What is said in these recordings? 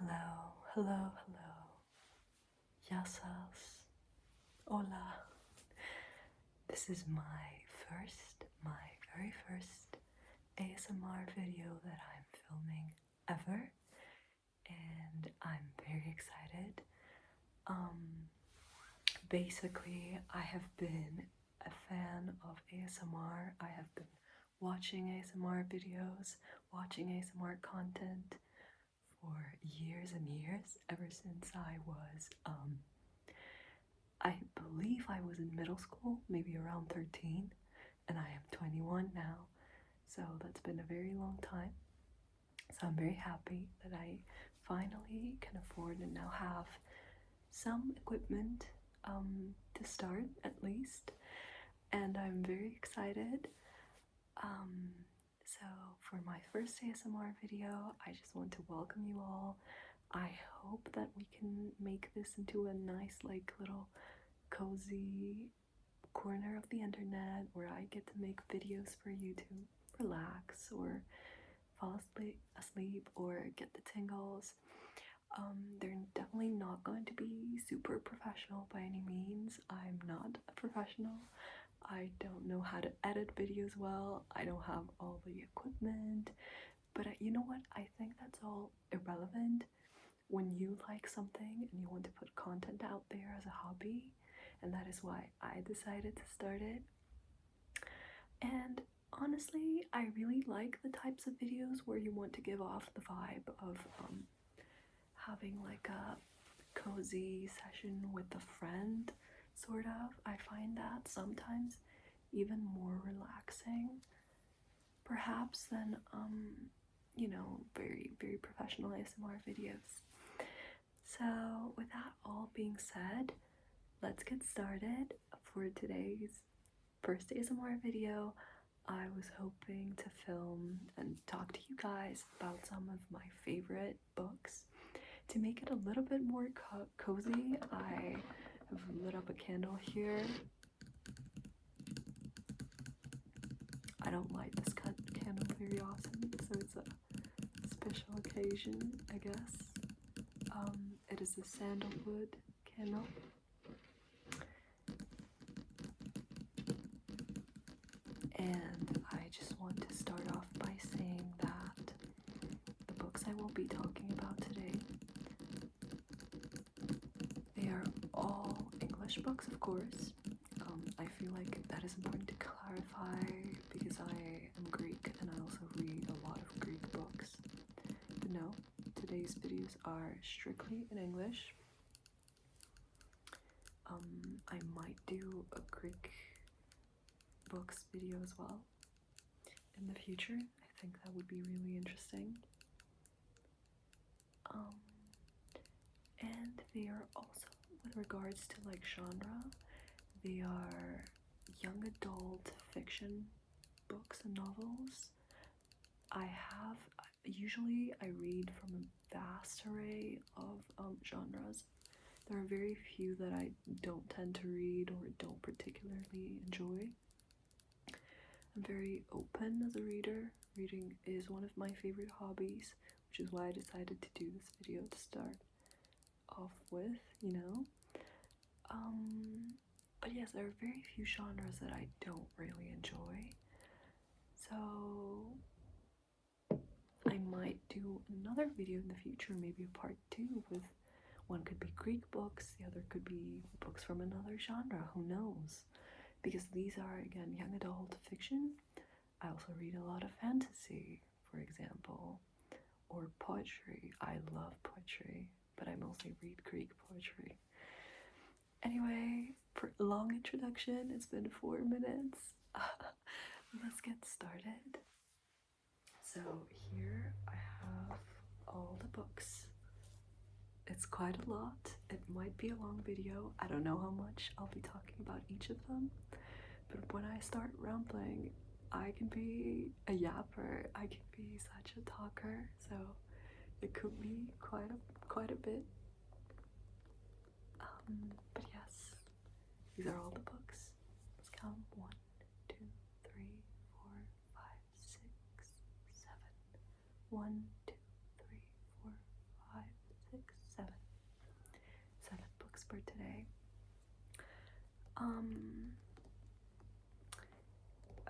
Hello, hello, hello. Yasas. Hola. This is my very first ASMR video that I'm filming ever, and I'm very excited. Basically, I have been a fan of ASMR. I have been watching ASMR videos, watching ASMR content for years and years, ever since I was, I believe I was in middle school, maybe around 13, and I am 21 now, so that's been a very long time. So I'm very happy that I finally can afford and now have some equipment to start, at least, and I'm very excited. So for my first ASMR video, I just want to welcome you all. I hope that we can make this into a nice, like, little cozy corner of the internet where I get to make videos for you to relax or fall asleep or get the tingles. They're definitely not going to be super professional by any means. I'm not a professional. I don't know how to edit videos well. I don't have all the equipment. But you know what? I think that's all irrelevant. When you like something and you want to put content out there as a hobby, and that is why I decided to start it. And honestly, I really like the types of videos where you want to give off the vibe of having like a cozy session with a friend, sort of. I find that sometimes even more relaxing, perhaps, than very professional ASMR videos. So with that all being said, let's get started. For today's first ASMR video, I was hoping to film and talk to you guys about some of my favorite books. To make it a little bit more cozy, I have lit up a candle here. I don't light this candle very often, so it's a special occasion, I guess. It is a sandalwood candle. And I just want to start off by saying that the books I will be talking about today, they are all English books, of course. I feel like that is important to clarify because I am Greek and I also read a lot of Greek books. But no, today's videos are strictly in English. I might do a Greek books video as well in the future. I think that would be really interesting. And they are also, with regards to like genre, they are young adult fiction books and novels. Usually I read from a vast array of genres. There are very few that I don't tend to read or don't particularly enjoy. I'm very open as a reader. Reading is one of my favorite hobbies, which is why I decided to do this video to start off with, But yes, there are very few genres that I don't really enjoy. So I might do another video in the future, maybe a part 2 with one could be Greek books, the other could be books from another genre, who knows? Because these are, again, young adult fiction. I also read a lot of fantasy, for example, or poetry. I love poetry, but I mostly read Greek poetry. Anyway, for a long introduction, it's been 4 minutes. Let's get started. So here I have all the books. It's quite a lot. It might be a long video. I don't know how much I'll be talking about each of them, but when I start rambling, I can be a yapper. I can be such a talker, so it could be quite a bit. But yes, these are all the books. Let's count. 1, 2, 3, 4, 5, 6, 7. 1, 2, 3, 4, 5,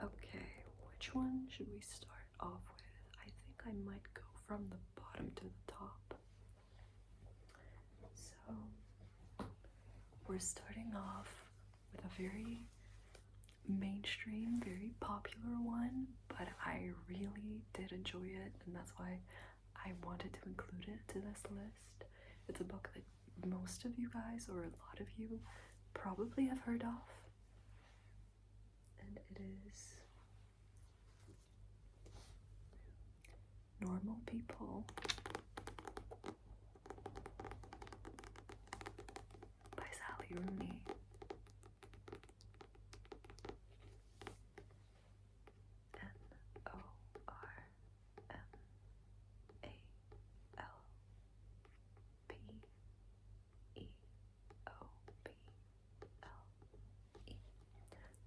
Okay, which one should we start off with? I think I might go from the bottom to the top. So, we're starting off with a very mainstream, very popular one, but I really did enjoy it, and that's why I wanted to include it to this list. It's a book that most of you guys, or a lot of you, probably have heard of, and it is Normal People by Rooney.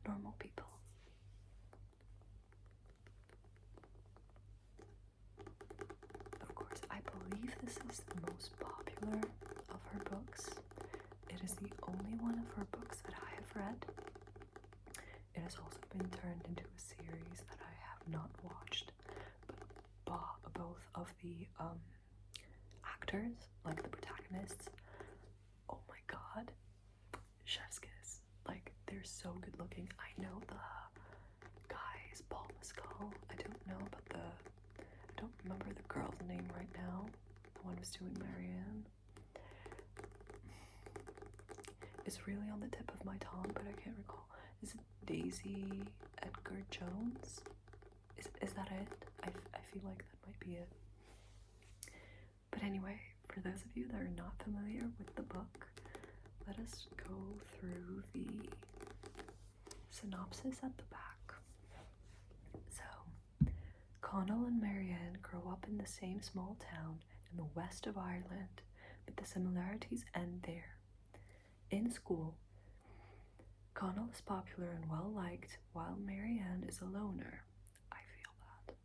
Normal People. Of course, I believe this is the most popular of her books. It is the only one of her books that I have read. It has also been turned into a series that I have not watched, but both of the actors, like the protagonists, oh my god, chef's kiss. Like, they're so good looking. I know the guy is Paul Mescal. I don't remember the girl's name right now. The one who's doing Marianne. It's really on the tip of my tongue, but I can't recall. Is it Daisy Edgar Jones? Is that it? I feel like that might be it. But anyway, for those of you that are not familiar with the book, let us go through the synopsis at the back. So, Connell and Marianne grow up in the same small town in the west of Ireland, but the similarities end there. In school, Connell is popular and well-liked, while Marianne is a loner. I feel that.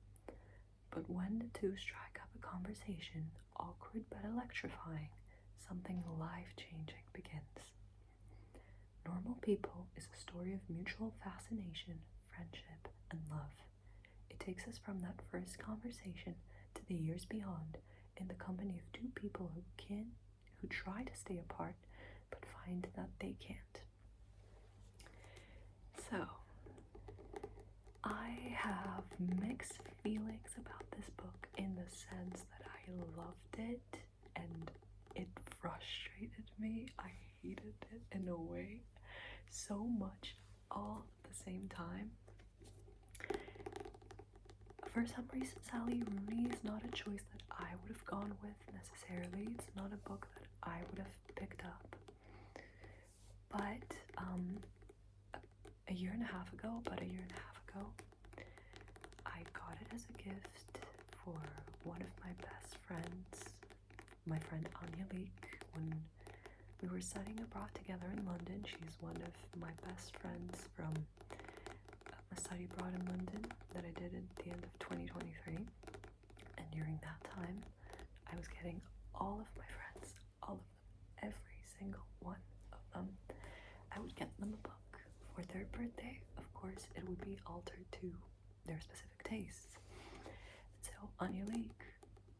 But when the two strike up a conversation, awkward but electrifying, something life-changing begins. Normal People is a story of mutual fascination, friendship, and love. It takes us from that first conversation to the years beyond, in the company of two people who try to stay apart, but find that they can't. So, I have mixed feelings about this book in the sense that I loved it and it frustrated me. I hated it in a way so much all at the same time. For some reason, Sally Rooney is not a choice that I would have gone with necessarily. It's not a book that I would have picked up. But about a year and a half ago, I got it as a gift for one of my best friends, my friend Anya Leek, when we were studying abroad together in London. She's one of my best friends from a study abroad in London that I did at the end of 2023. And during that time, I was getting all of my friends, all of them, every single one of them, I would get them a book for their birthday. Of course, it would be altered to their specific tastes. So Anya Leek,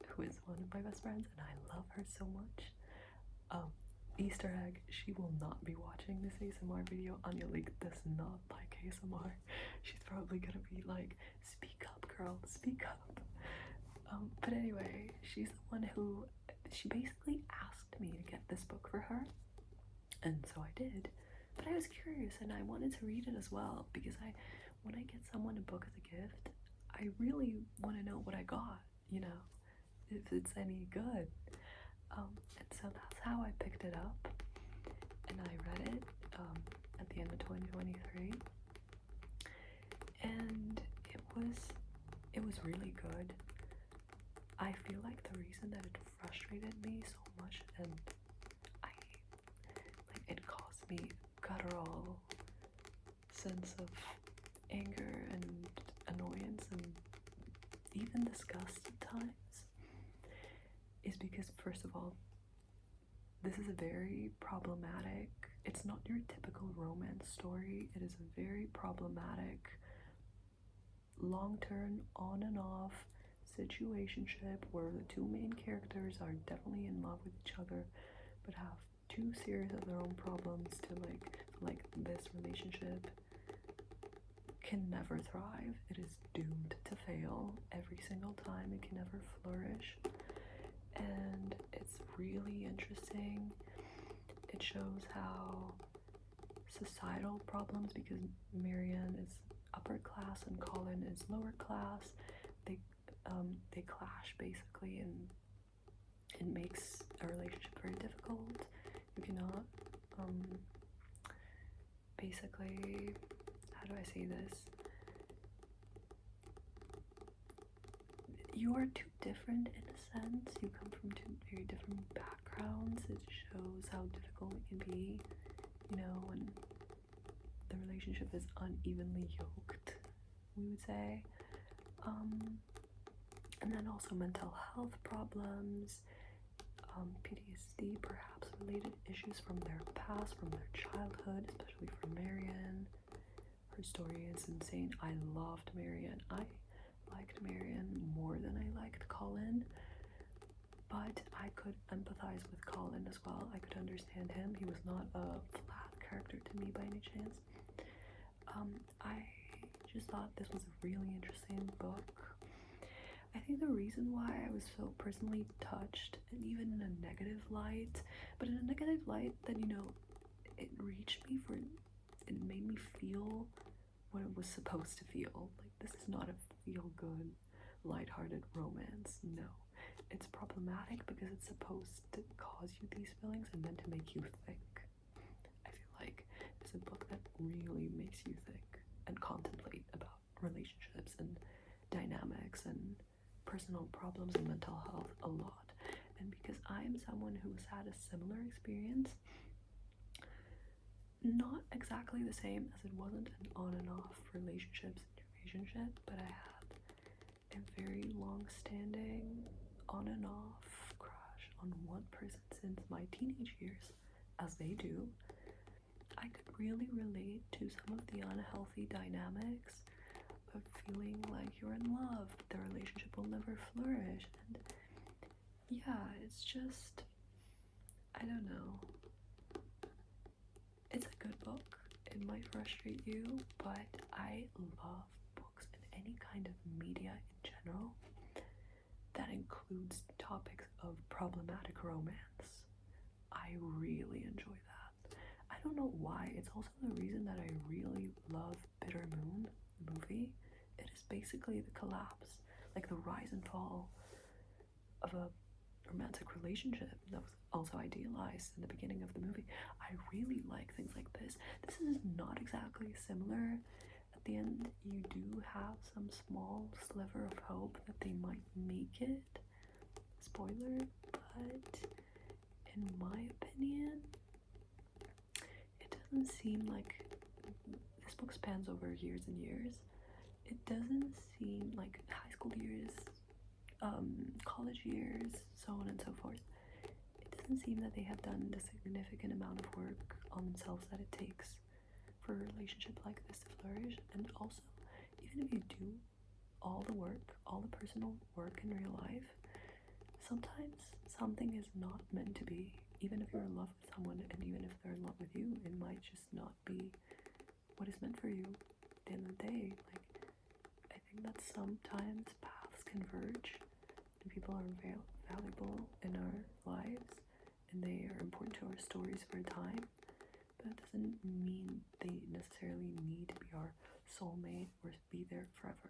who is one of my best friends, and I love her so much, Easter egg, she will not be watching this ASMR video. Anya Leek does not like ASMR. She's probably gonna be like, speak up girl, speak up. But anyway, she's the one who, she basically asked me to get this book for her, and so I did. But I was curious and I wanted to read it as well, because when I get someone a book as a gift, I really want to know what I got, you know, if it's any good. And so that's how I picked it up, and I read it at the end of 2023, and it was really good. I feel like the reason that it frustrated me so much, and it caused me guttural sense of anger and annoyance and even disgust at times, is because, first of all, this is a very problematic It's not your typical romance story. It is a very problematic, long-term, on and off situationship where the two main characters are definitely in love with each other, but have two series of their own problems to like this relationship can never thrive. It is doomed to fail every single time. It can never flourish. And it's really interesting. It shows how societal problems, because Marianne is upper class and Colin is lower class, they clash basically, and it makes a relationship very difficult. You cannot basically, how do I say this? You are too different in a sense. You come from two very different backgrounds. It shows how difficult it can be, you know, when the relationship is unevenly yoked, we would say. And then also mental health problems, PTSD, perhaps related issues from their past, from their childhood, especially for Marianne. Her story is insane. I loved Marianne. I liked Marianne more than I liked Colin, but I could empathize with Colin as well. I could understand him. He was not a flat character to me by any chance. I just thought this was a really interesting book. I think the reason why I was so personally touched, and even in a negative light, but in a negative light that, you know, it reached me for, it made me feel what it was supposed to feel. Like, this is not a feel-good, lighthearted romance. No. It's problematic because it's supposed to cause you these feelings and then to make you think. I feel like it's a book that really makes you think and contemplate about relationships and dynamics and personal problems and mental health a lot. And because I am someone who has had a similar experience, not exactly the same, as it wasn't an on and off relationship, but I had a very long-standing on and off crush on one person since my teenage years, as they do. I could really relate to some of the unhealthy dynamics of feeling like you're in love, but the relationship will never flourish. And yeah, it's just, I don't know. It's a good book. It might frustrate you, but I love books and any kind of media in general that includes topics of problematic romance. I really enjoy that. I don't know why. It's also the reason that I really love Bitter Moon, the movie. It is basically the collapse, like the rise and fall of a romantic relationship that was also idealized in the beginning of the movie. I really like things like this. This is not exactly similar. At the end, you do have some small sliver of hope that they might make it. Spoiler, but in my opinion, it doesn't seem like this book spans over years and years. It doesn't seem like high school years, college years, so on and so forth. It doesn't seem that they have done the significant amount of work on themselves that it takes for a relationship like this to flourish. And also, even if you do all the work, all the personal work in real life, sometimes something is not meant to be. Even if you're in love with someone, and even if they're in love with you, it might just not be what is meant for you at the end of the day. Like, I think that sometimes paths converge and people are valuable in our lives and they are important to our stories for a time, but it doesn't mean they necessarily need to be our soulmate or be there forever.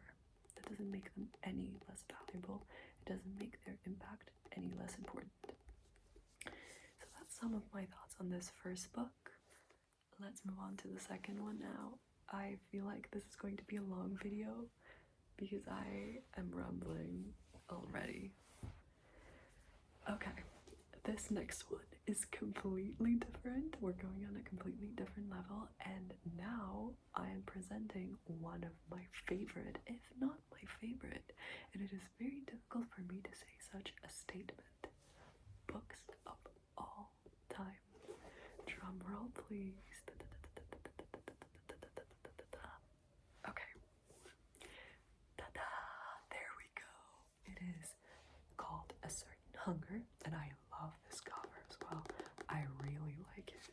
That doesn't make them any less valuable. It doesn't make their impact any less important. So that's some of my thoughts on this first book. Let's move on to the second one now. I feel like this is going to be a long video because I am rambling already. Okay, this next one is completely different. We're going on a completely different level, and now I am presenting one of my favorite, if not my favorite, and it is very difficult for me to say such a statement, books of all time. Drum roll, please. Okay. There we go. It is called A Certain Hunger, and I love this cover as well. I really like it.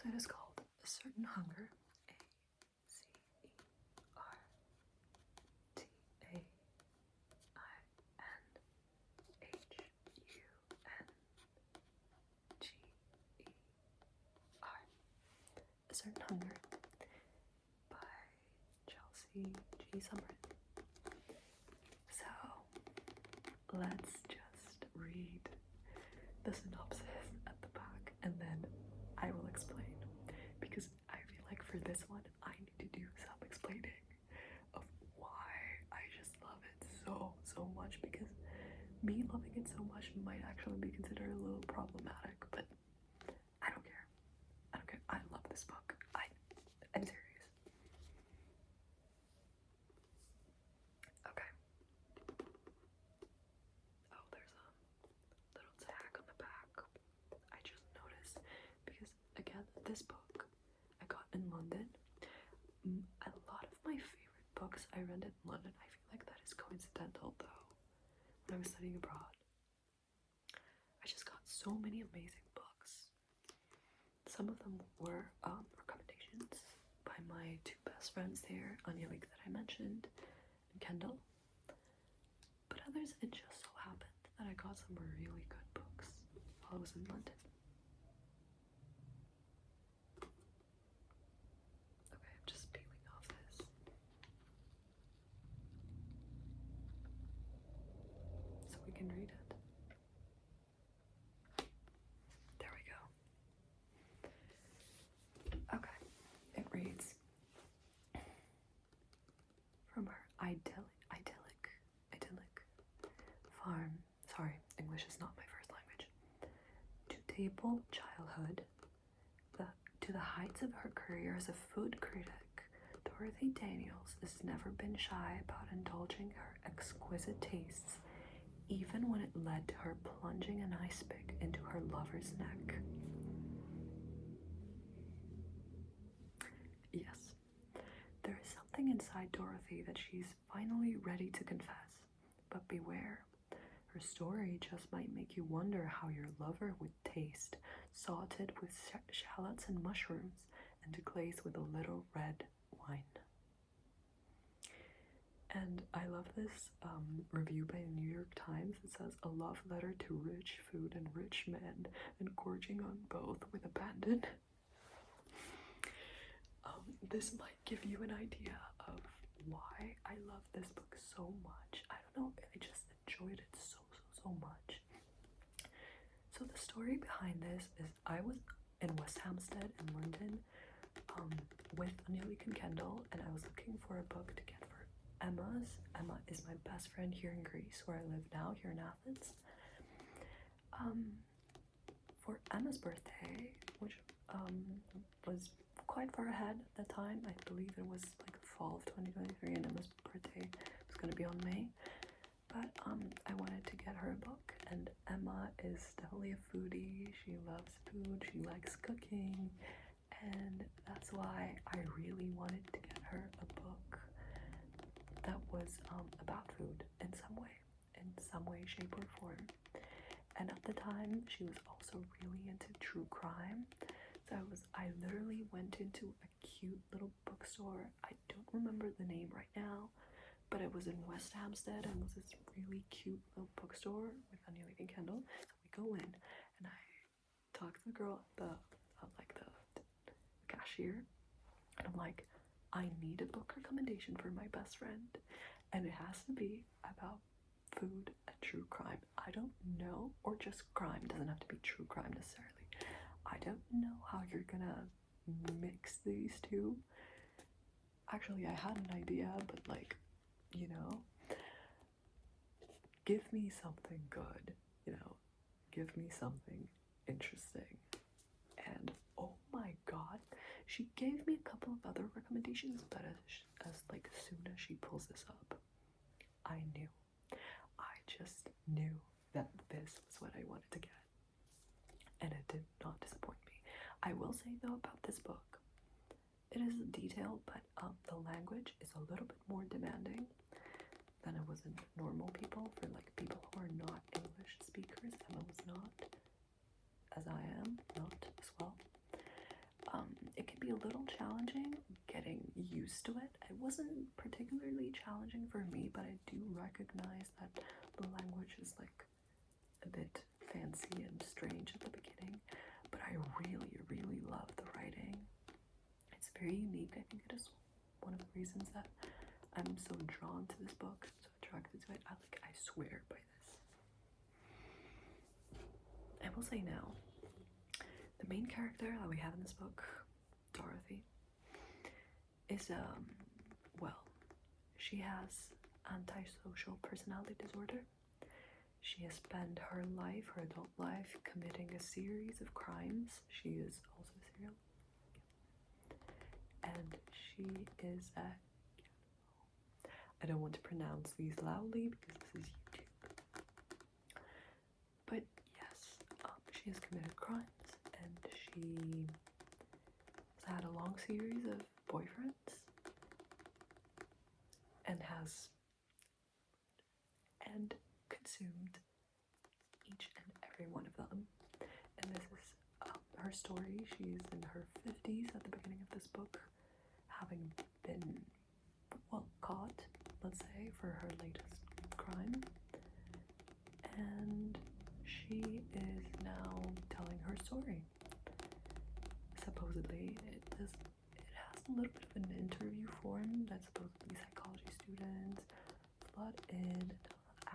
So it is called A Certain Hunger. A Certain Hunger by Chelsea G. Summer. So let's just read the synopsis at the back and then I will explain, because I feel like for this one I need to do some explaining of why I just love it so much, because me loving it so much might actually be considered a little problematic, but I don't care. I love this book. I'm serious. Okay. Oh, there's a little tag on the back. I just noticed, because again, this book I got in London. A lot of my favorite books I read in London. I feel like that is coincidental though. When I was studying abroad, I just got so many amazing books. Some of them were recommendations by my two best friends there, Angelique that I mentioned, and Kendall. But others, it just so happened that I got some really good books while I was in London. Okay, I'm just peeling off this. So we can read it. There we go. Okay, it reads, from her idyllic farm, sorry, English is not my first language, to table childhood, to the heights of her career as a food critic, Dorothy Daniels has never been shy about indulging her exquisite tastes, even when it led to her plunging an ice pick into her lover's neck. Yes, there is something inside Dorothy that she's finally ready to confess, but beware. Her story just might make you wonder how your lover would taste, salted with shallots and mushrooms, and glazed with a little red wine. And I love this review by the New York Times. It says, a love letter to rich food and rich men, and gorging on both with abandon. This might give you an idea of why I love this book so much. I don't know, I just enjoyed it so much. So the story behind this is I was in West Hampstead in London with Angelique and Kendall, and I was looking for a book to get for Emma's. Emma is my best friend here in Greece, where I live now, here in Athens. For Emma's birthday, which was quite far ahead at the time. I believe it was like fall of 2023, and Emma's birthday was going to be on May. But I wanted to get her a book, and Emma is definitely a foodie. She loves food, she likes cooking, and that's why I really wanted to get her a book that was about food in some way, shape, or form. And at the time, she was also really into true crime. So I literally went into a cute little bookstore. I don't remember the name right now, but it was in West Hampstead, and it was this really cute little bookstore with Angelique and Kendall. So we go in, and I talk to the girl at the cashier, and I'm like, I need a book recommendation for my best friend, and it has to be about food and true crime. I don't know, or just crime, doesn't have to be true crime necessarily. I don't know how you're gonna mix these two. Actually, I had an idea, but like, you know, give me something good, you know, give me something interesting. And oh my god, she gave me a couple of other recommendations, but as like soon as she pulls this up, I knew. I just knew that this was what I wanted to get. And it did not disappoint me. I will say though about this book, it is detailed, but the language is a little bit more demanding than it was in normal people, for like people who are not English speakers. Emma was not, as I am, not as well. It can be a little challenging getting used to it. It wasn't particularly challenging for me, but I do recognize that the language is like a bit fancy and strange at the beginning, but I really, really love the writing. It's very unique. I think it is one of the reasons that I'm so drawn to this book, so attracted to it. I swear by this. I will say now, the main character that we have in this book, Dorothy, is well, she has antisocial personality disorder. She has spent her life, her adult life, committing a series of crimes. She is also a serial, and she is a, I don't want to pronounce these loudly because this is YouTube, but yes, she has committed crimes, and she has had a long series of boyfriends, and has consumed each and every one of them. And this is her story. She's in her 50s at the beginning of this book, having been, well, caught, let's say, for her latest crime. And she is now telling her story. Supposedly, it has a little bit of an interview form that supposedly psychology students flood in and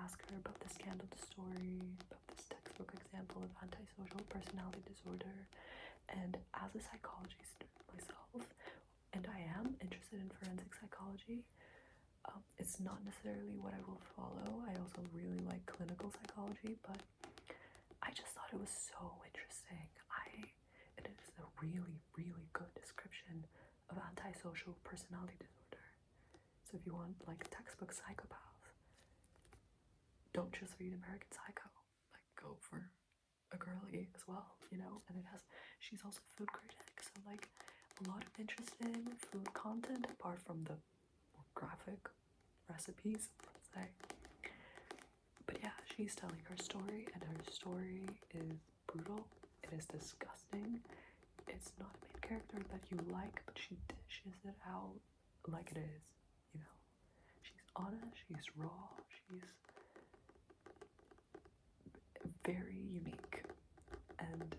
ask her about the scandal story, about this textbook example of antisocial personality disorder. And as a psychology student myself, and I am interested in forensic psychology, it's not necessarily what I will follow. I also really like clinical psychology, but I just thought it was so interesting. It is a really, really good description of antisocial personality disorder. So if you want like textbook psychopath, don't just read American Psycho. Like, go for a girly as well, you know? And she's also a food critic, so like a lot of interesting food content apart from the more graphic recipes, let's say. But yeah, she's telling her story, and her story is brutal. It is disgusting. It's not a main character that you like, but she dishes it out like it is, you know? She's honest, she's raw, she's very unique, and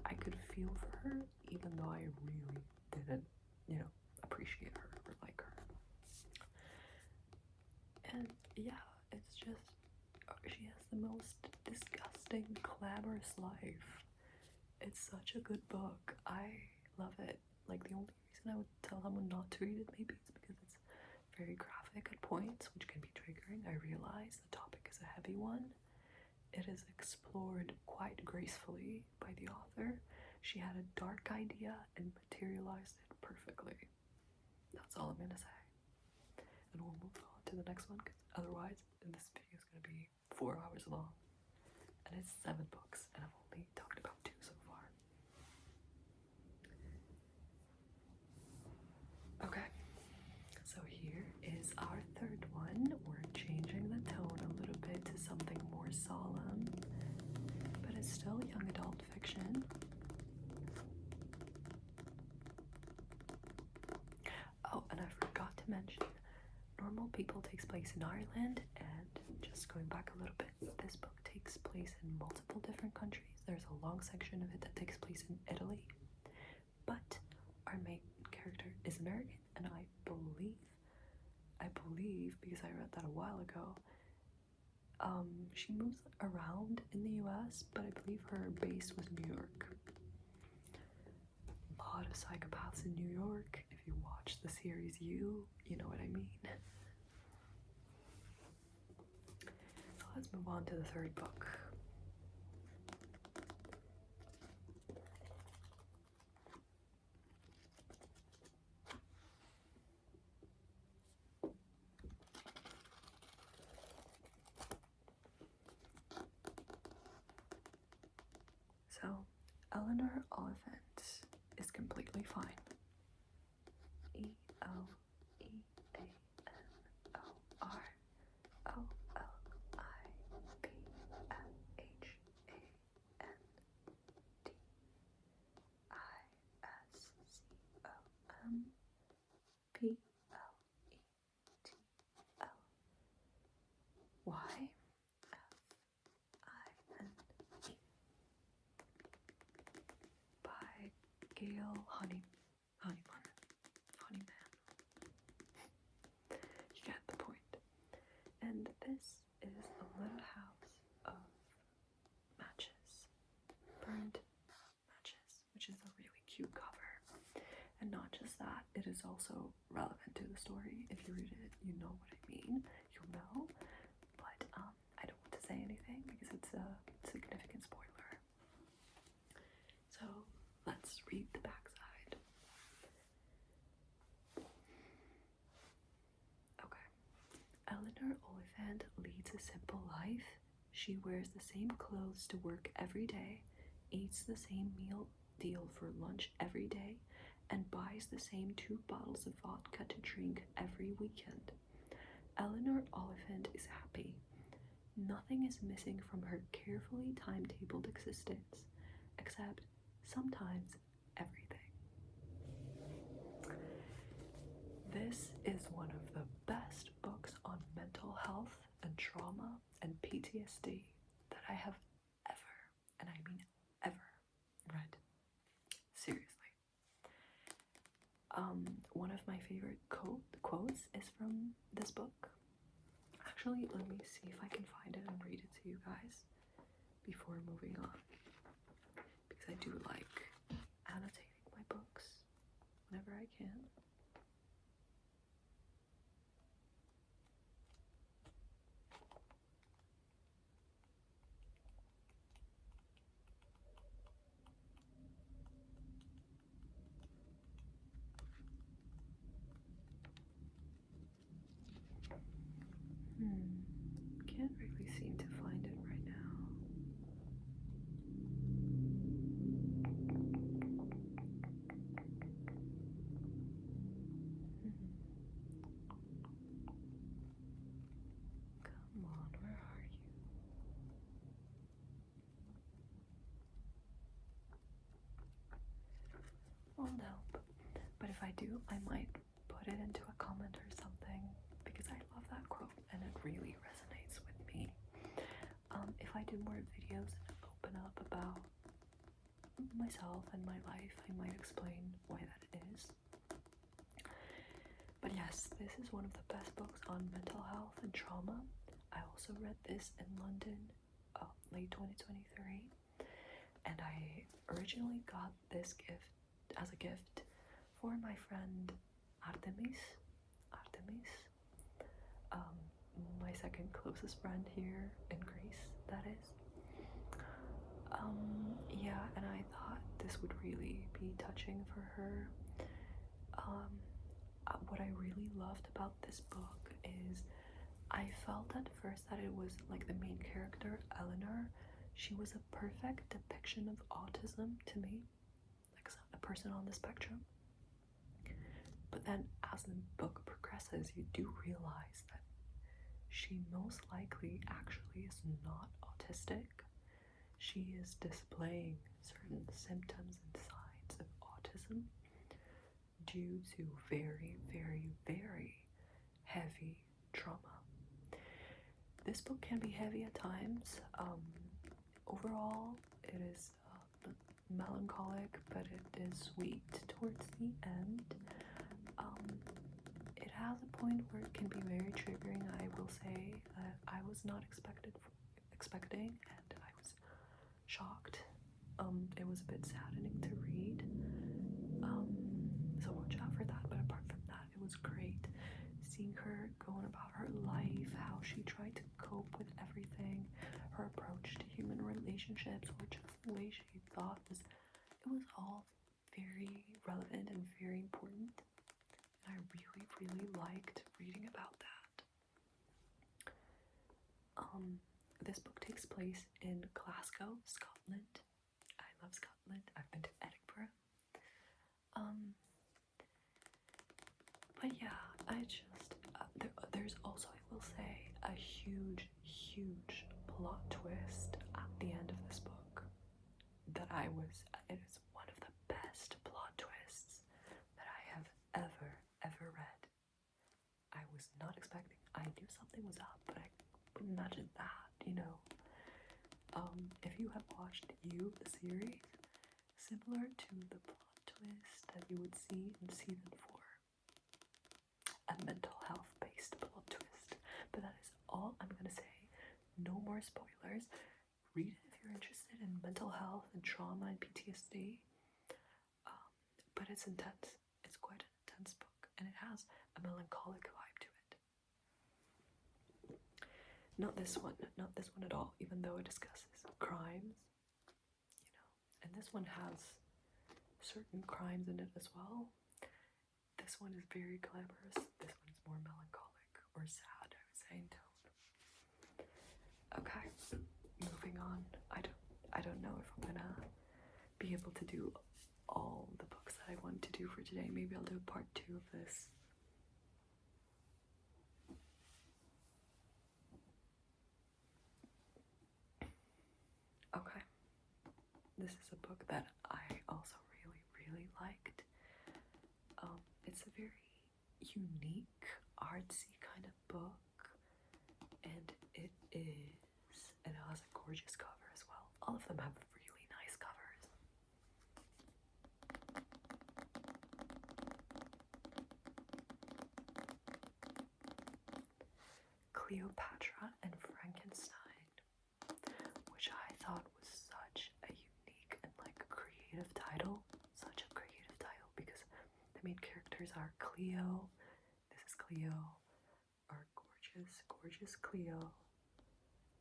I could feel for her even though I really didn't, you know, appreciate her or like her. And yeah, it's just, she has the most disgusting, glamorous life. It's such a good book. I love it. Like, the only reason I would tell someone not to read it maybe is because it's very graphic at points, which can be triggering. I realize the topic is a heavy one. It is explored quite gracefully by the author. She had a dark idea and materialized it perfectly. That's all I'm gonna say. And we'll move on to the next one, because otherwise this video is gonna be 4 hours long. And it's 7 books, and I've only talked about 2 so far. Okay, so here is our third one. We're changing the tone a little bit to something more solemn, but it's still young adult fiction. Oh, and I forgot to mention, Normal People takes place in Ireland, and just going back a little bit, this book takes place in multiple different countries. There's a long section of it that takes place in Italy, but our main character is American, and I believe, because I read that a while ago, she moves around in the US, but I believe her base was New York. A lot of psychopaths in New York. If you watch the series You know what I mean. So let's move on to the third book. So, Eleanor Oliphant is completely fine. Oliphant. By Gale Honeyman. You get the point. And this is a little house of matches, burned matches, which is a really cute cover. And not just that, it is also relevant to the story. If you read it, you know what I mean. You'll know. But I don't want to say anything because it's a significant spoiler. So let's read the backside. Okay. Eleanor Oliphant leads a simple life. She wears the same clothes to work every day, eats the same meal deal for lunch every day, and buys the same 2 bottles of vodka to drink every weekend. Eleanor Oliphant is happy. Nothing is missing from her carefully timetabled existence, except sometimes everything. This is one of the best books on mental health and trauma and PTSD that I have ever, and I mean ever, read. Seriously. One of my favorite quotes is from this book. Actually, let me see if I can find it and read it to you guys before moving on, because I do like annotating my books whenever I can. Can't really seem to find it right now. Come on, where are you? Won't help. But if I do, I might put it into a comment or something, because I love that quote and it really resonates with me. If I do more videos and open up about myself and my life, I might explain why that is. But yes, this is one of the best books on mental health and trauma. I also read this in London, late 2023, and I originally got this gift as a gift for my friend Artemis, my second closest friend here in Greece, that is. Yeah, and I thought this would really be touching for her. What I really loved about this book is I felt at first that it was like the main character, Eleanor, she was a perfect depiction of autism to me, like a person on the spectrum. But then as the book progresses, you do realize that she most likely actually is not autistic. She is displaying certain symptoms and signs of autism due to very, very, very heavy trauma. This book can be heavy at times. Overall, it is melancholic, but it is sweet towards the end. It has a point where it can be very triggering. I will say that I was not expecting, and I was shocked. It was a bit saddening to read. So watch out for that. But apart from that, it was great seeing her going about her life, how she tried to cope with everything, her approach to human relationships, or just the way she thought it was all very relevant and very important. And I really, really liked reading about that. This book takes place in Glasgow, Scotland. I love Scotland. I've been to Edinburgh. But yeah, I just there's also, I will say, a huge plot twist at the end of this book that it is one of the best plot twists that I have ever read. I was not expecting. I knew something was up, but I wouldn't imagine that, you know. If you have watched You, the series, similar to the plot twist that you would see in season 4, a mental health based plot twist. But that is all I'm gonna say. No more spoilers. Read it if you're interested in mental health and trauma and PTSD. But it's intense. It's quite an intense book, and it has a melancholic vibe to it. Not this one at all, even though it discusses crimes, you know. And this one has certain crimes in it as well. This one is very glamorous. This one is more melancholic or sad, I would say, in tone. Okay, moving on. I don't know if I'm gonna be able to do all the books that I want to do for today. Maybe I'll do part 2 of this. Okay, this is a book that I also really liked. It's a very unique, artsy kind of book, and it has a gorgeous cover as well. All of them have really nice covers. Cleopatra and Frankenstein, which I thought was such a unique and creative title. Such a creative title, because the main characters are Cleo. This is Cleo, our gorgeous Cleo.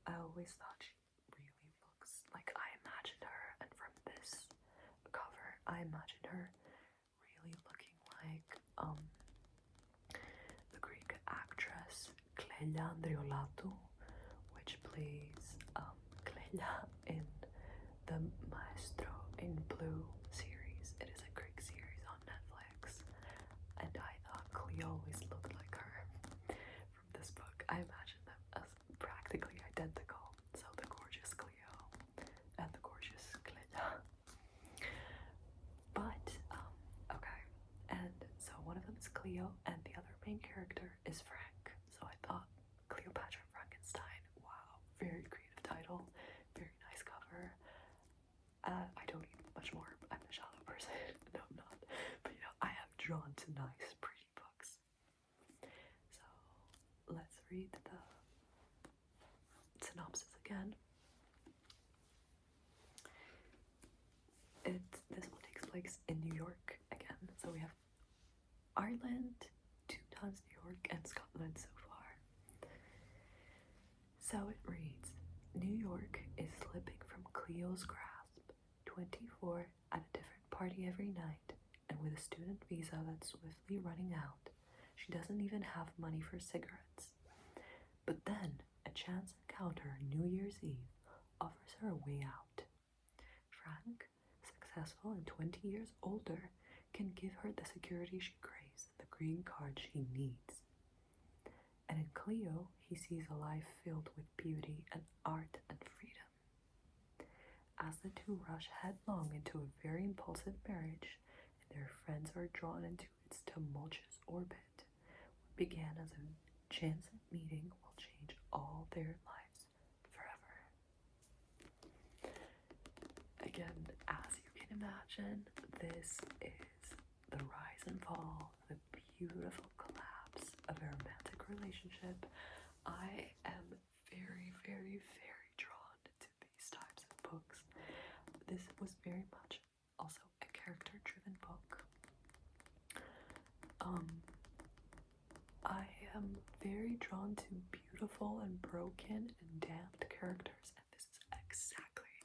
I always thought she really looks like I imagined her, and from this cover, I imagined her really looking like the Greek actress Glelia, which plays Glelia in the Maestro in Blue series. It is a Greek series on Netflix, and I thought Cleo always looked like her from this book. I imagined them as practically identical. So the gorgeous Cleo and the gorgeous Glelia. But okay, and so one of them is Cleo, and the other main character is Frank. So I thought Cleopatra and Frankenstein. Wow, very creative title, very nice cover. I don't need much more. I'm a shallow person. No, I'm not. But I am drawn to nice, pretty books. So let's read the synopsis again. This one takes place in New York again. So we have Ireland, 2 times New York, and Scotland so far. So it reads, New York is slipping from Cleo's grasp. 24 at a different party every night, and with a student visa that's swiftly running out, she doesn't even have money for cigarettes. But then, a chance encounter New Year's Eve offers her a way out. Frank, successful and 20 years older, can give her the security she craves and the green card she needs. And in Cleo, he sees a life filled with beauty and art and freedom. As the two rush headlong into a very impulsive marriage, and their friends are drawn into its tumultuous orbit, what began as a chance meeting will change all their lives forever. Again, as you can imagine, this is the rise and fall, the beautiful collapse of a romantic relationship. I am very drawn to these types of books. This was very much also a character-driven book. I am very drawn to beautiful and broken and damned characters, and this is exactly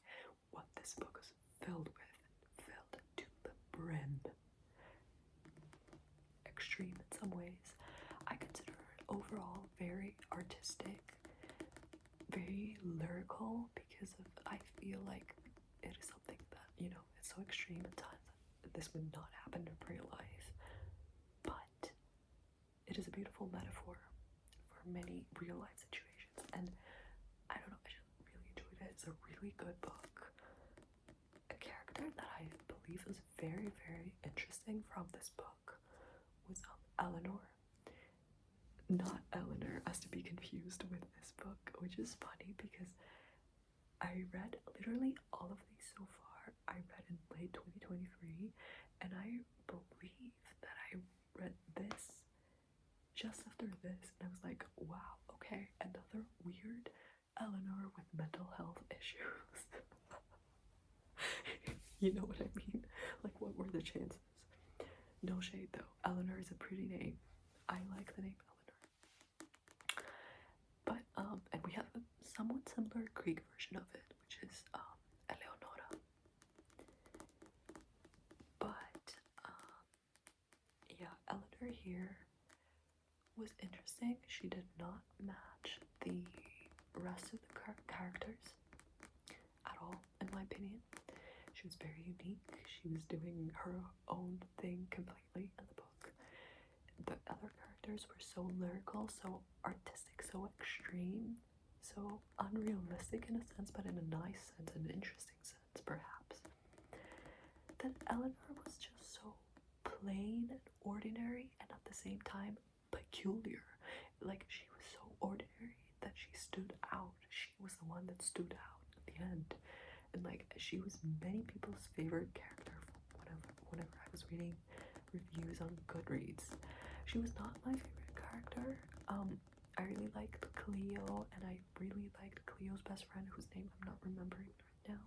what this book is filled with, filled to the brim. Extreme in some ways. I consider it overall very artistic, very lyrical, because I feel like it is something that, so extreme at times that this would not happen in real life, but it is a beautiful metaphor for many real life situations, and I don't know, I just really enjoyed it. It's a really good book. A character that I believe is very, very interesting from this book was Eleanor. Not Eleanor, as to be confused with this book, which is funny because I read literally all of these so far. I read in late 2023, and I believe that I read this just after this, and I was like, wow, okay, another weird Eleanor with mental health issues. You know what I mean? Like, what were the chances? No shade though. Eleanor is a pretty name. I like the name Eleanor. But and we have a somewhat similar Greek version of it, which is Eleonora. But yeah, Eleanor here was interesting. She did not match the rest of the characters at all, in my opinion. She was very unique. She was doing her own thing completely in the book. The other characters were so lyrical, so artistic, so extreme, so unrealistic in a sense, but in a nice sense, an interesting sense, perhaps. That Eleanor was just so plain and ordinary, and at the same time peculiar. Like, she was so ordinary that she stood out. She was the one that stood out at the end. And like, she was many people's favorite character whenever I was reading reviews on Goodreads. She was not my favorite character. I really liked Cleo, and I really liked Cleo's best friend, whose name I'm not remembering right now.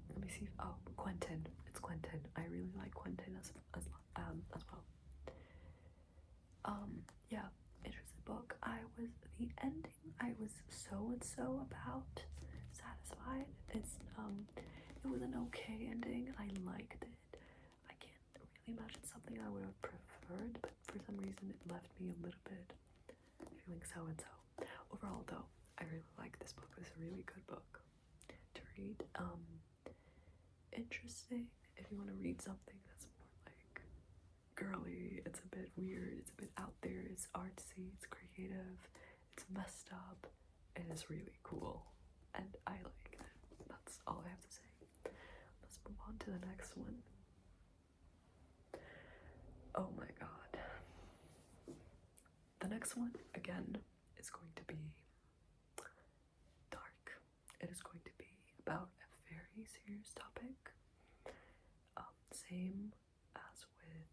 Let me see. Oh, Quentin. It's Quentin. I really like Quentin as well. Yeah, interesting book. The ending I was so and so about satisfied. It was an okay ending. I liked it. I can't really imagine something I would have preferred, but for some reason it left me a little bit feeling so and so. Overall though, I really like this book. It's a really good book to read. Interesting if you want to read something that's more like girly. It's a bit weird, it's a bit out there, it's artsy, it's creative, it's messed up, and it's really cool, and I like it. That's all I have to say. Let's move on to the next one. Oh my god. The next one, again, is going to be dark. It is going to be about a very serious topic. Same as with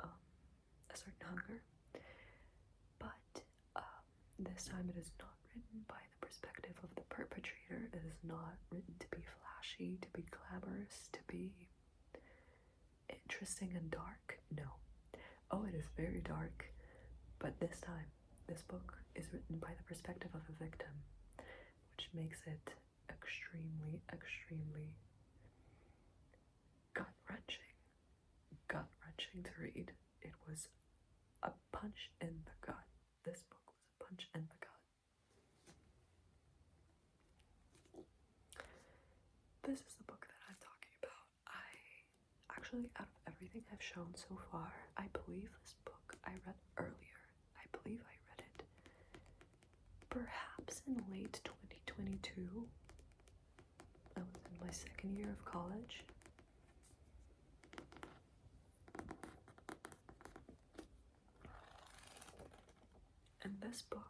A Certain Hunger, but this time it is not written by the perspective of the perpetrator. It is not written to be flashy, to be glamorous, to be interesting and dark. No. Oh, it is very dark, but this time, this book is written by the perspective of a victim, which makes it extremely, extremely gut-wrenching to read. It was a punch in the gut. This book was a punch in the gut. This is the book that I'm talking about. Actually, out of everything I've shown so far, I believe this book I read earlier. I believe I read it perhaps in late 2022. I was in my second year of college. And this book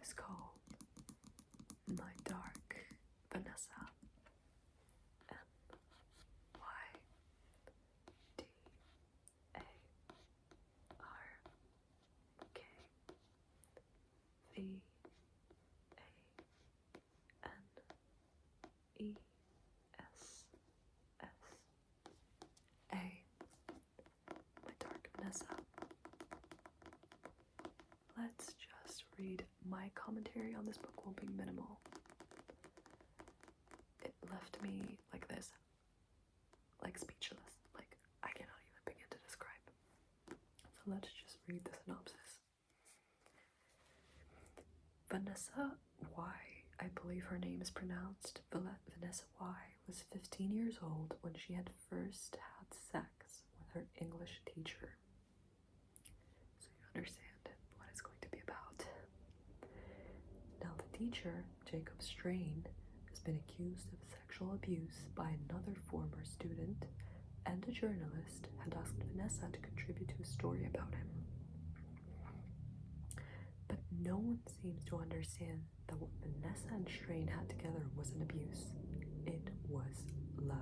is called My Dark Vanessa. MyDarkVanessa. My Dark Vanessa. Let's just read. My commentary on this book will be minimal. It left me like this, like speechless, like I cannot even begin to describe. So let's just read the Vanessa Y, I believe her name is pronounced Vanessa Y, was 15 years old when she had first had sex with her English teacher. So you understand what it's going to be about. Now the teacher, Jacob Strain, has been accused of sexual abuse by another former student, and a journalist had asked Vanessa to contribute to a story about him. But no one seems to understand that what Vanessa and Strain had together wasn't abuse. It was love.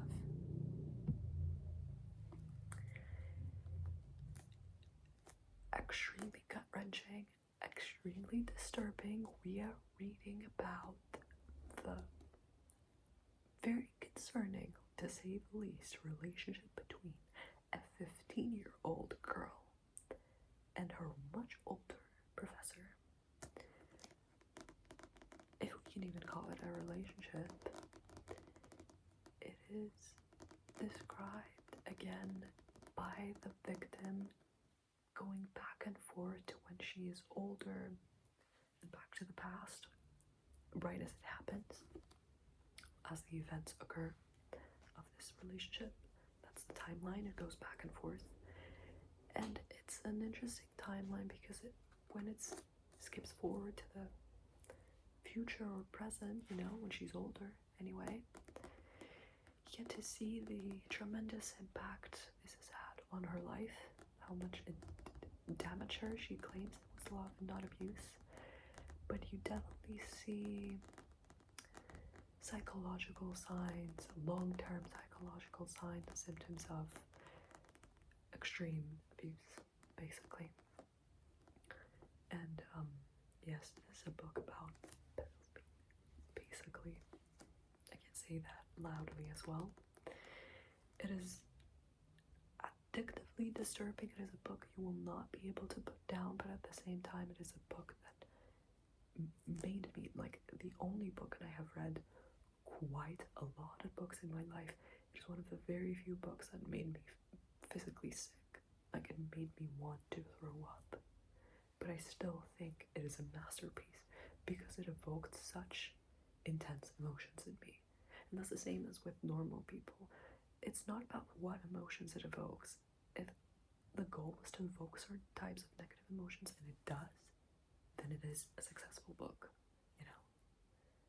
Extremely gut-wrenching, extremely disturbing. We are reading about the very concerning, to say the least, relationship between a 15-year-old girl and her much older professor. If we can even call it a relationship, it is described again by the victim going back and forth to when she is older and back to the past, right as it happens, as the events occur of this relationship. That's the timeline. It goes back and forth, and it's an interesting timeline because when it skips forward to the future or present, when she's older anyway, you get to see the tremendous impact this has had on her life, how much it damaged her. She claims it was love and not abuse, but you definitely see psychological signs, long-term psychological signs and symptoms of extreme abuse, basically. And yes, this is a book about basically, I can say that loudly as well. It is addictively disturbing. It is a book you will not be able to put down, but at the same time it is a book that made me, like, the only book, and I have read quite a lot of books in my life. It is one of the very few books that made me physically sick. Like, it made me want to throw up. But I still think it is a masterpiece because it evoked such intense emotions in me. And that's the same as with normal people. It's not about what emotions it evokes. If the goal was to evoke certain types of negative emotions, and it does, then it is a successful book,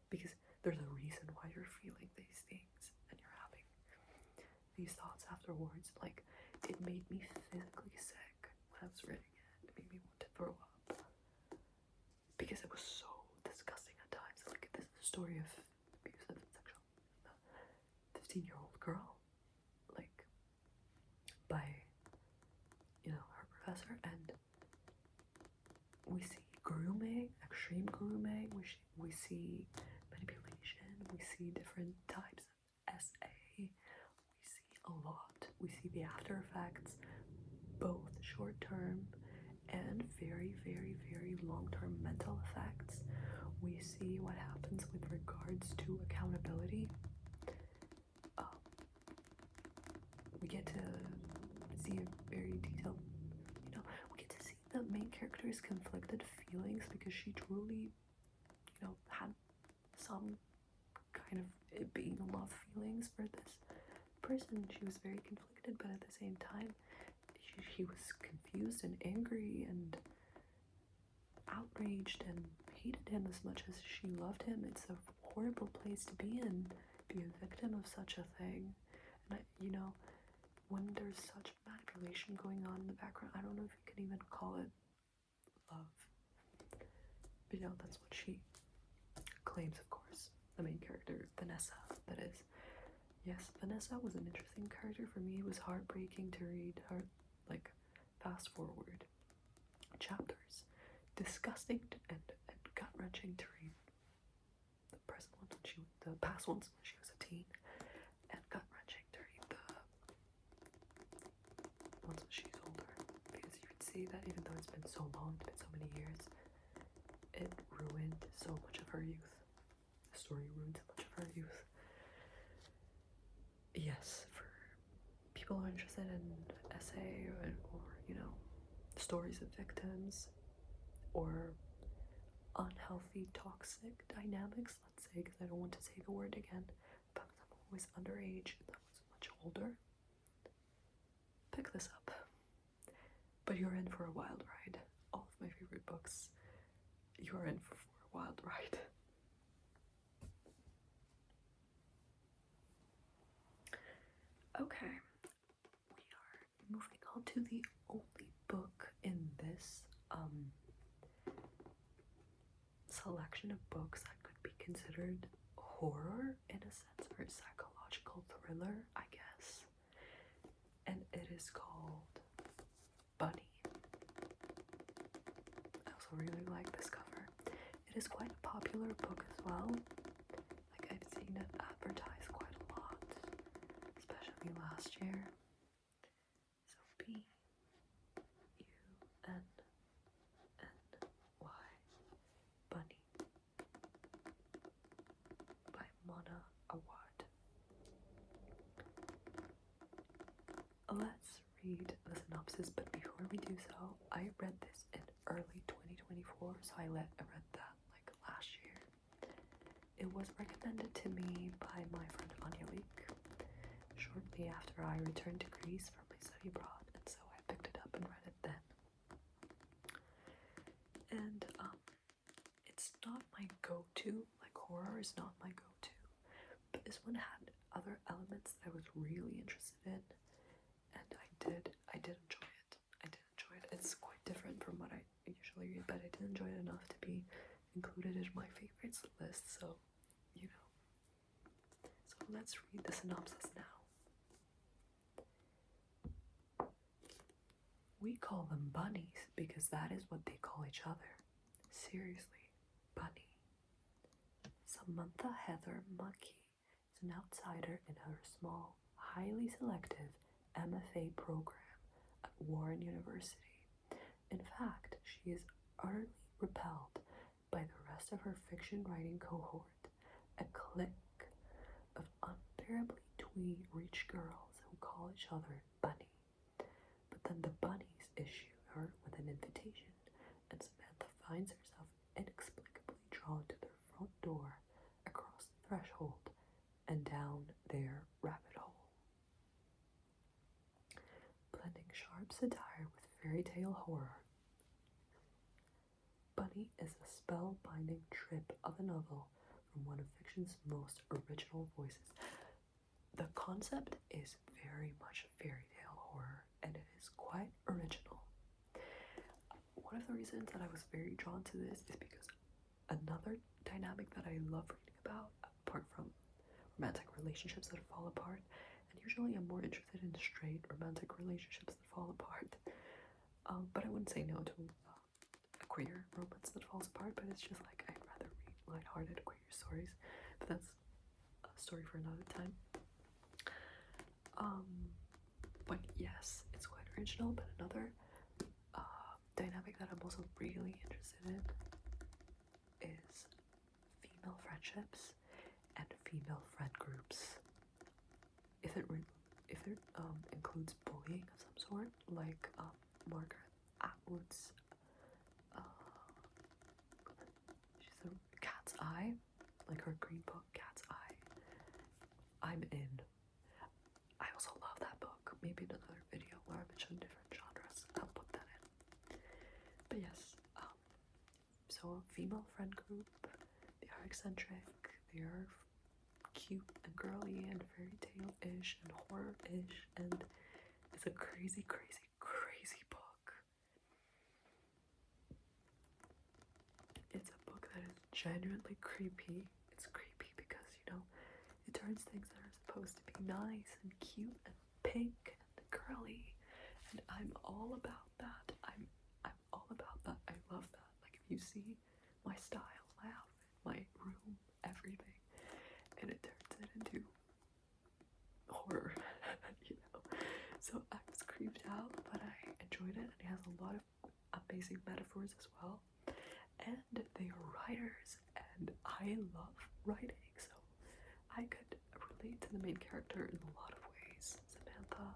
because there's a reason why you're feeling these things and you're having these thoughts afterwards. Like, it made me physically sick when I was reading it. It made me want to throw up because it was so disgusting at times. Like, this is a story of abusive and sexual 15-year-old girl, like, by her professor, and we see grooming, extreme grooming, we see manipulation, we see different types of SA, we see a lot. We see the after effects, both short-term and very, very, very long-term mental effects. We see what happens with regards to accountability. We get to see a very detailed, we get to see the main character's conflicted feelings, because she truly, had some kind of being in love feelings for this person. She was very conflicted, but at the same time, she was confused and angry and outraged and hated him as much as she loved him. It's a horrible place to be in, be a victim of such a thing. And when there's such manipulation going on in the background, I don't know if you can even call it love. But that's what she claims, of course. The main character, Vanessa, that is. Yes, Vanessa was an interesting character for me. It was heartbreaking to read her, like, fast forward chapters. Disgusting and gut-wrenching to read the present ones the past ones when she was a teen, and gut-wrenching to read the ones when she's older, because you can see that even though it's been so long, it's been so many years, it ruined so much of her youth. The story ruined so much of her youth. Yes, for people who are interested in essay or stories of victims, or unhealthy, toxic dynamics, let's say, because I don't want to say the word again, but someone who was underage that was much older, pick this up. But you're in for a wild ride. All of my favorite books, you're in for a wild ride. Okay, we are moving on to the only book in this selection of books that could be considered horror in a sense, or psychological thriller, I guess. And it is called Bunny. I also really like this cover. It is quite a popular book as well. Like, I've seen it advertised quite a lot, especially last year. So B-U-N-N-Y, Bunny, by Awad. Let's read the synopsis, but before we do so, I read this in early 2024, so I read that like last year. It was recommended to me by my friend Angelique shortly after I returned to Greece from my study abroad, and so I picked it up and read it then. And it's not my go-to, like horror is not my go-to, but this one had other elements that I was really interested in, and I did enjoy it. It's quite different from what I usually read, but I did enjoy it enough to be included in my favorites list, so, you know. So let's read the synopsis now. We call them bunnies because that is what they call each other. Seriously, Bunny. Samantha Heather Muckey is an outsider in her small, highly selective MFA program at Warren University. In fact, she is utterly repelled by the rest of her fiction writing cohort, a clique of unbearably twee rich girls who call each other Bunny. But then the bunnies issue her with an invitation, and Samantha finds herself inexplicably drawn to their front door, across the threshold, and down their rabbit hole. Blending sharp satire with fairy tale horror, Bunny is a spellbinding trip of a novel from one of fiction's most original voices. The concept is very much fairy tale horror, and it is quite original. One of the reasons that I was very drawn to this is because another dynamic that I love reading about, apart from romantic relationships that fall apart, and usually I'm more interested in straight romantic relationships that fall apart, but I wouldn't say no to a queer romance that falls apart, but it's just like I'd rather read lighthearted queer stories, but that's a story for another time. But yes, it's quite original, but another dynamic that I'm also really interested in is female friendships and female friend groups. If it includes bullying of some sort, like Margaret Atwood's she's a Cat's Eye, like her green book Cat's Eye, I'm in. I also love that book. Maybe in another video where I mention different genres, I'll put that in. But yes, so a female friend group, they are eccentric, they are cute and girly and fairy tale-ish and horror-ish, and it's a crazy, crazy, crazy book. It's a book that is genuinely creepy. It's creepy because, you know, it turns things that are supposed to be nice and cute and pink and girly, and I'm all about that. I'm all about that. I love that. Like, if you see my style, my outfit, my room, everything, and it turns it into horror, you know. So I was creeped out, but I enjoyed it, and it has a lot of amazing metaphors as well. And they are writers, and I love writing, so I could relate to the main character in a lot of ways, Samantha.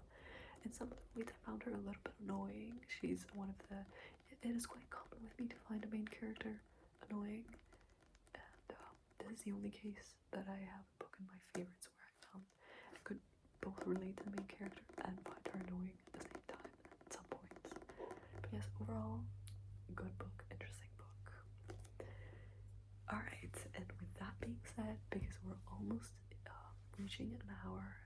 In some of the ways I found her a little bit annoying. She's one of the, it is quite common with me to find a main character annoying. And this is the only case that I have a book in my favorites where I could both relate to the main character and find her annoying at the same time at some points. But yes, overall, good book, interesting book. Alright, and with that being said, because we're almost reaching an hour,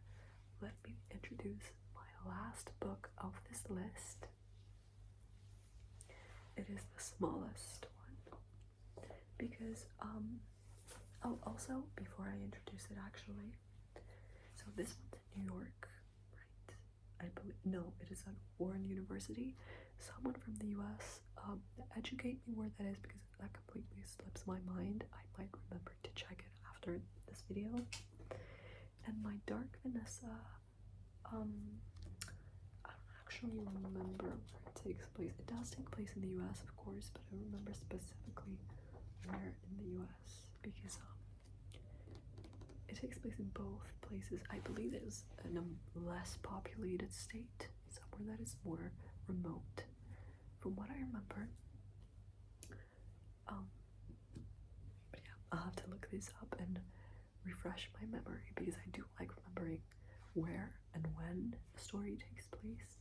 let me introduce my last book of this list. It is the smallest one because oh, also before I introduce it, actually, so this one's in New York, right? I believe, no, it is at Warren University. Someone from the US, educate me where that is because that completely slips my mind. I might remember to check it after this video. And my Dark Vanessa, I don't actually remember where it takes place. It does take place in the US, of course, but I don't remember specifically where in the US because it takes place in both places. I believe it was in a less populated state, somewhere that is more remote, from what I remember. But yeah, I'll have to look this up and refresh my memory because I do like remembering where and when the story takes place.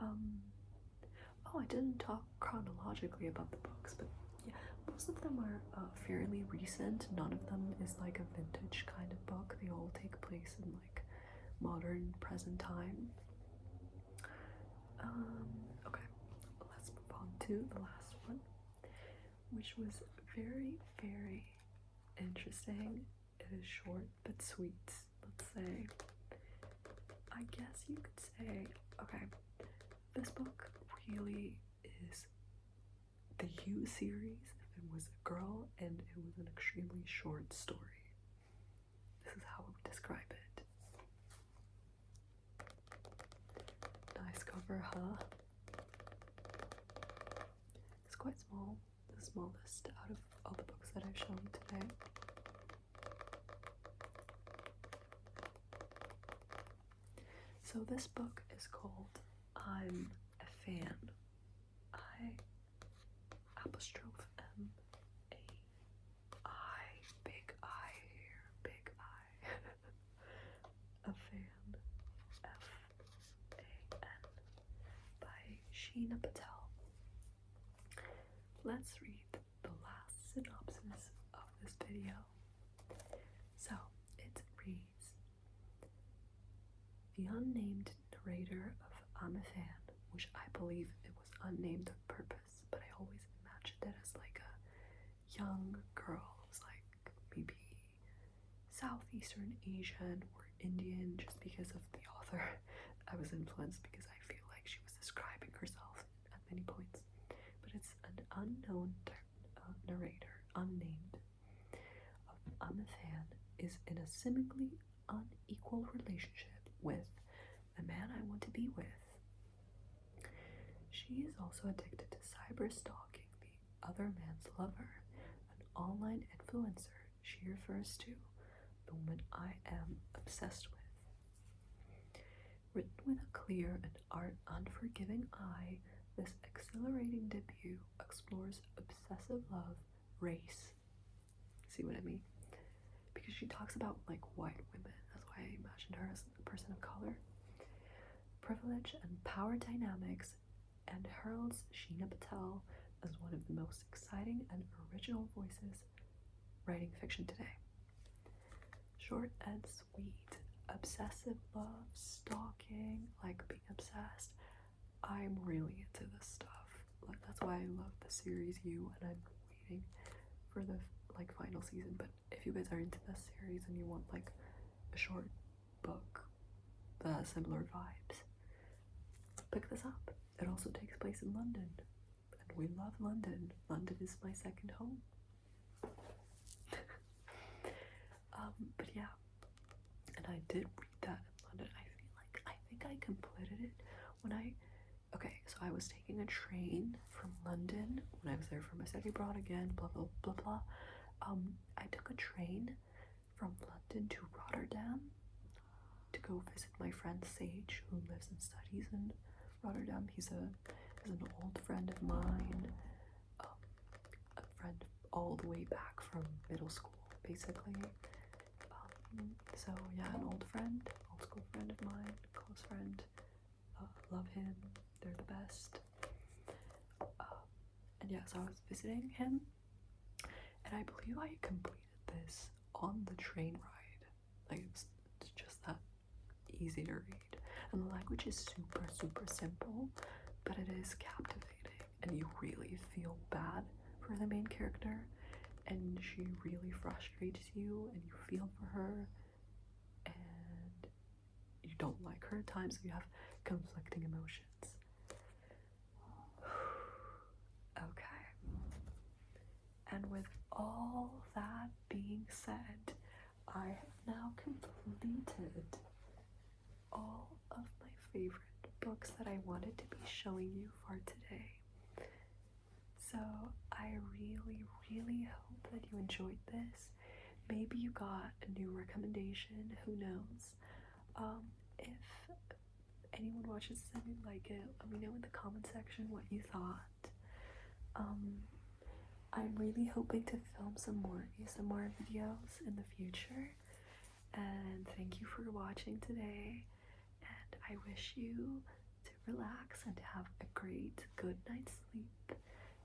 Oh, I didn't talk chronologically about the books, but yeah, most of them are fairly recent. None of them is like a vintage kind of book. They all take place in like modern present time. Okay, let's move on to the last one, which was very, very interesting. It is short but sweet, let's say. I guess you could say, okay, this book really is the You series if it was a girl and it was an extremely short story. This is how I would describe it. Nice cover, huh? It's quite small, the smallest out of all the books that I've shown today. So this book is called I'm a Fan. I''M A I, big I here, big I. A Fan, F-A-N, by Sheena Patel. Let's read the last synopsis of this video. So it reads: the unnamed narrator of I'm a Fan, which I believe it was unnamed on purpose, but I always imagined it as like a young girl who's like maybe Southeastern Asian or Indian, just because of the author. I was influenced because I feel like she was describing herself at many points. But it's an unknown narrator, unnamed, of I'm a Fan, is in a seemingly unequal relationship with the man I want to be with. She is also addicted to cyber stalking the other man's lover, an online influencer she refers to, the woman I am obsessed with. Written with a clear and unforgiving eye, this exhilarating debut explores obsessive love, race. See what I mean? Because she talks about like white women, that's why I imagined her as a person of color, privilege and power dynamics, and heralds Sheena Patel as one of the most exciting and original voices writing fiction today. Short and sweet, obsessive love, stalking, like being obsessed. I'm really into this stuff. Like, that's why I love the series You, and I'm waiting for the like final season. But if you guys are into this series and you want like a short book that has similar vibes, pick this up. It also takes place in London, and we love London. London is my second home. But yeah, and I did read that in London. I think I completed it when okay, so I was taking a train from London when I was there for my study abroad again, blah, blah, blah, blah. I took a train from London to Rotterdam to go visit my friend Sage, who lives and studies in Rotterdam. He's an old friend of mine, a friend all the way back from middle school, basically. So yeah, an old school friend of mine, close friend. Love him. They're the best. And yeah, so I was visiting him, and I believe I completed this on the train ride. Like it's just that easy to read, and the language is super, super simple, but it is captivating, and you really feel bad for the main character, and she really frustrates you, and you feel for her, and you don't like her at times, so you have conflicting emotions. Okay. And with all that being said, I have now completed all of my favorite books that I wanted to be showing you for today. So I really, really hope that you enjoyed this. Maybe you got a new recommendation, who knows. If anyone watches this and you like it, let me know in the comment section what you thought. I'm really hoping to film some more ASMR videos in the future. And thank you for watching today. And I wish you to relax and have a great good night's sleep.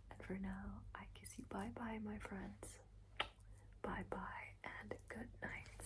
And for now, I kiss you bye-bye, my friends. Bye-bye and good night.